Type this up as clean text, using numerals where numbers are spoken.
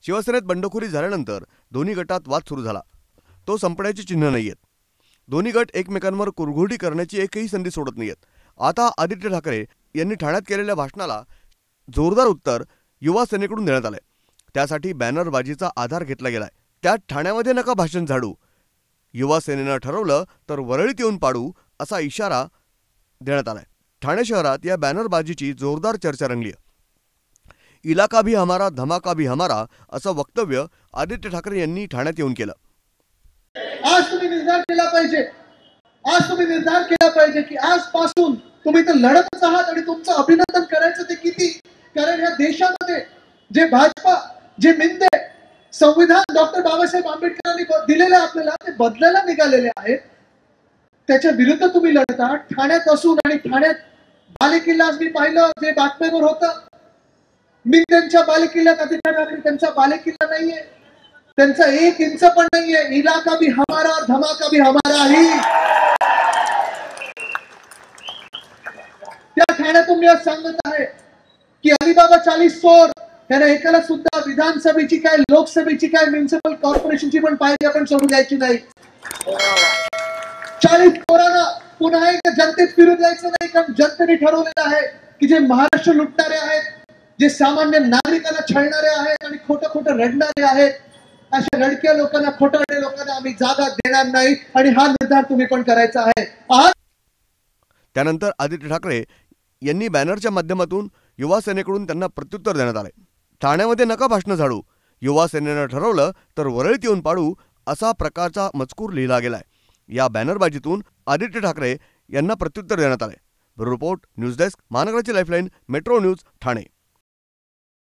शिवसेनेत बंडखोरी झाल्यानंतर दोन्ही गटात वाद सुरू झाला. तो संपण्याची चिन्ह नाहीयेत. दोन्ही गट एकमेकांवर कुरघोडी करण्याची एकही संधी सोडत नाहीयेत. आता आदित्य ठाकरे यांनी ठाण्यात केलेल्या भाषणाला जोरदार उत्तर युवा सेनेकडून देण्यात आलंय. त्यासाठी बॅनरबाजीचा आधार घेतला गेलाय. त्यात ठाण्यामध्ये नका भाषण झाडू, युवा सेनेनं ठरवलं तर वरळीत येऊन पाडू असा इशारा देण्यात आलाय. ठाणे शहरात या बॅनरबाजीची जोरदार चर्चा रंगली. इलाका भी हमारा धमाका भी हमारा असं वक्तव्य आदित्य ठाकरे यांनी ठाण्यात येऊन केलं. आज तुम्ही निर्धार केला पाहिजे की आजपासून तुम्ही तर लढतच आहात आणि तुमचं अभिनंदन करायचं ते किती. कारण या देशामध्ये जे भाजपा, जे मिंदे संविधान डॉक्टर बाबासाहेब आंबेडकरांनी दिलेलं आपल्याला ते बदलायला निघालेले आहेत. त्याच्या विरुद्ध तुम्ही लढता ठाण्यात असून. आणि ठाण्यात बालेकिल्ला मी पाहिलं जे बातम्यांवर होतं. मिंदेंच्या बालेकिल्ल्यात आदित्य ठाकरे त्यांचा बालेकिल्ला नाहीये, त्यांचा 1 इंच पण नाहीये. इलाका भी हमारा धमाका भी हमारा ही. त्या ठाण्यातून मी आज सांगत आहे की अलिबाबा 40 चोर त्यांना एकाला सुद्धा विधानसभेची काय, लोकसभेची काय, म्युनिसिपल कॉर्पोरेशनची पण पायरी आपण सोडून द्यायची नाही. 40 चोरांना पुन्हा एकदा जनतेत फिरू द्यायचं नाही. कारण जनतेने ठरवलेलं आहे की जे महाराष्ट्र लुटणारे आहेत, जे सामान्य नागरिकांना छळणारे आहेत आणि खोटं खोटं रडणारे आहेत, अशा रडक्या लोकांना, खोटारडे लोकांना आम्ही जागा देणार नाही. आणि हा निर्धार तुम्ही पण करायचा आहे. त्यानंतर आदित्य ठाकरे यांनी बॅनरच्या माध्यमातून युवा सेनेकडून त्यांना प्रत्युत्तर देण्यात आले. ठाण्यामध्ये नका भाषण झाडू, युवा सेनेनं ठरवलं तर वरळीत येऊन पाडू असा प्रकारचा मजकूर लिहिला गेलाय. या बॅनरबाजीतून आदित्य ठाकरे यांना प्रत्युत्तर देण्यात आले. ब्युरो रिपोर्ट, न्यूज डेस्क, महानगराची लाईफलाईन, मेट्रो न्यूज, ठाणे.